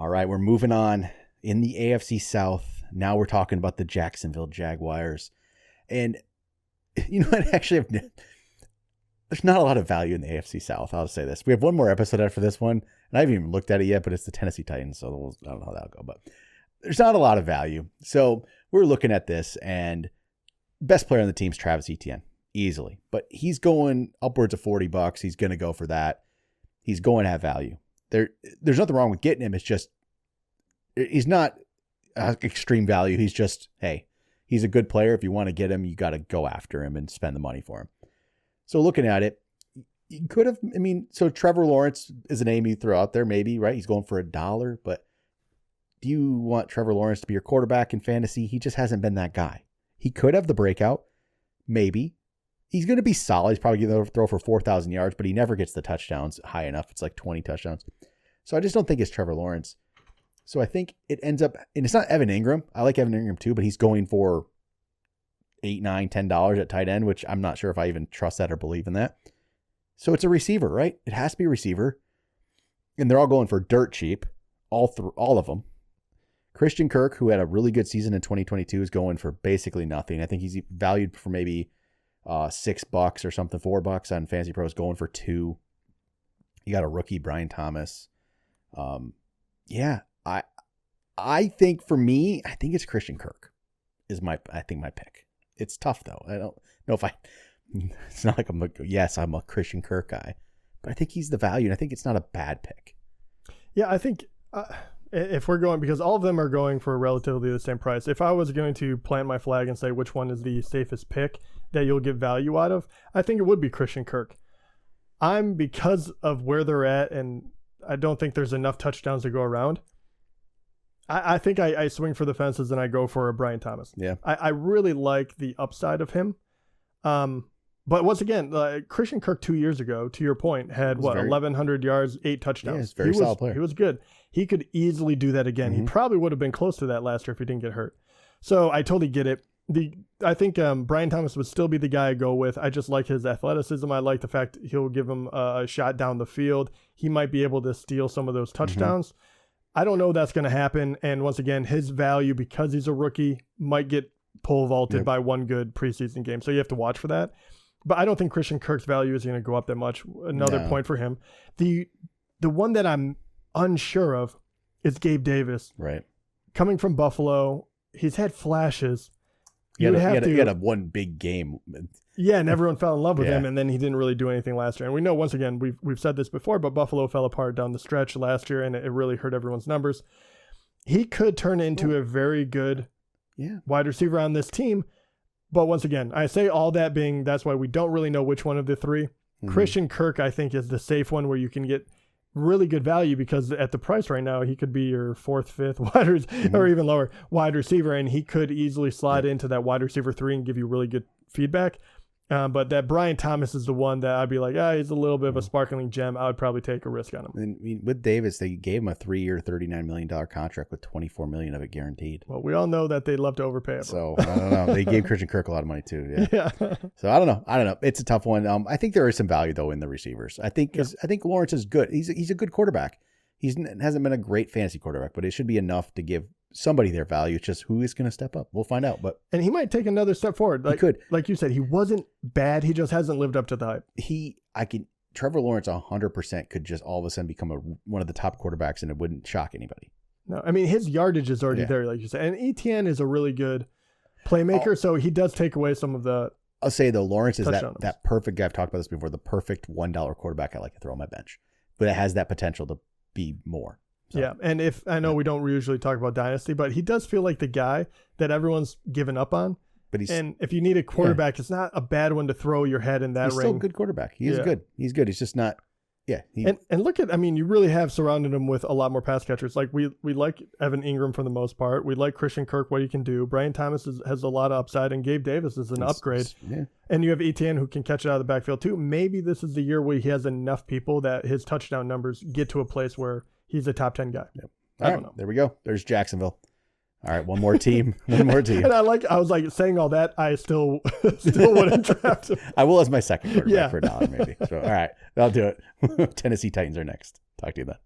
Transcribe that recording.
All right, we're moving on in the AFC South. Now we're talking about the Jacksonville Jaguars. And you know what? Actually, there's not a lot of value in the AFC South. I'll say this. We have one more episode after this one, and I haven't even looked at it yet, but it's the Tennessee Titans, so I don't know how that'll go. But there's not a lot of value. So we're looking at this, and best player on the team is Travis Etienne, easily. But he's going upwards of $40. He's going to go for that. He's going to have value. There's nothing wrong with getting him. It's just, he's not extreme value. He's just, hey, he's a good player. If you want to get him, you got to go after him and spend the money for him. So looking at it, you could have, so Trevor Lawrence is a name you throw out there, maybe, right? He's going for $1, but do you want Trevor Lawrence to be your quarterback in fantasy? He just hasn't been that guy. He could have the breakout, maybe. He's going to be solid. He's probably going to throw for 4,000 yards, but he never gets the touchdowns high enough. It's like 20 touchdowns. So I just don't think it's Trevor Lawrence. So I think it ends up, and it's not Evan Ingram. I like Evan Ingram too, but he's going for $8, $9, $10 at tight end, which I'm not sure if I even trust that or believe in that. So it's a receiver, right? It has to be a receiver. And they're all going for dirt cheap, all of them. Christian Kirk, who had a really good season in 2022, is going for basically nothing. I think he's valued for maybe $6 or something, $4 on Fantasy Pros, going for $2. You got a rookie, Brian Thomas. I think for me, I think it's Christian Kirk is my pick. It's tough though. I don't know if it's not like I'm a Christian Kirk guy, but I think he's the value, and I think it's not a bad pick. Yeah, I think if we're going, because all of them are going for relatively the same price. If I was going to plant my flag and say which one is the safest pick that you'll get value out of, I think it would be Christian Kirk. Because of where they're at, and I don't think there's enough touchdowns to go around, I think I swing for the fences and I go for a Brian Thomas. Yeah. I really like the upside of him. But once again, Christian Kirk 2 years ago, to your point, had 1,100 yards, 8 touchdowns. Yeah, he's a very solid player. He was good. He could easily do that again. Mm-hmm. He probably would have been close to that last year if he didn't get hurt. So I totally get it. I think Brian Thomas would still be the guy I go with. I just like his athleticism. I like the fact he'll give him a shot down the field. He might be able to steal some of those touchdowns. Mm-hmm. I don't know that's going to happen. And once again, his value, because he's a rookie, might get pole vaulted by one good preseason game. So you have to watch for that. But I don't think Christian Kirk's value is going to go up that much. Another point for him. The one that I'm unsure of is Gabe Davis. Right. Coming from Buffalo, he's had flashes. He had a one big game. Yeah, and everyone fell in love with him, and then he didn't really do anything last year. And we know, once again, we've said this before, but Buffalo fell apart down the stretch last year, and it really hurt everyone's numbers. He could turn into a very good wide receiver on this team. But once again, I say all that being, that's why we don't really know which one of the three. Mm-hmm. Christian Kirk, I think, is the safe one where you can get really good value, because at the price right now, he could be your 4th, 5th or even lower wide receiver, and he could easily slide into that wide receiver 3 and give you really good feedback. But that Brian Thomas is the one that I'd be like, he's a little bit of a sparkling gem. I would probably take a risk on him. And with Davis, they gave him a 3-year, $39 million contract with $24 million of it guaranteed. Well, we all know that they love to overpay him. So I don't know. They gave Christian Kirk a lot of money too. Yeah. So I don't know. It's a tough one. I think there is some value though in the receivers. I think Lawrence is good. He's a good quarterback. He hasn't been a great fantasy quarterback, but it should be enough to give somebody their value. It's just who is going to step up. We'll find out. And he might take another step forward. He could. Like you said, he wasn't bad. He just hasn't lived up to the hype. Trevor Lawrence 100% could just all of a sudden become one of the top quarterbacks, and it wouldn't shock anybody. No, his yardage is already there, like you said. And Etienne is a really good playmaker, so he does take away some of the. I'll say though, Lawrence is that perfect guy. I've talked about this before. The perfect $1 quarterback I like to throw on my bench, but it has that potential to be more. So, yeah, and if I know we don't usually talk about dynasty, but he does feel like the guy that everyone's given up on. But and if you need a quarterback, it's not a bad one to throw your head in that ring. He's still a good quarterback. He is good. He's good. He's just not. Yeah. And look at, you really have surrounded him with a lot more pass catchers. Like we like Evan Ingram for the most part. We like Christian Kirk, what he can do. Brian Thomas has a lot of upside, and Gabe Davis is an upgrade. Yeah. And you have Etienne who can catch it out of the backfield too. Maybe this is the year where he has enough people that his touchdown numbers get to a place where he's a top 10 guy. Yep. I don't know. There we go. There's Jacksonville. All right, one more team. And I was like saying all that, I still wouldn't draft him. I will as my second quarterback for $1 maybe. So all right, that'll do it. Tennessee Titans are next. Talk to you then.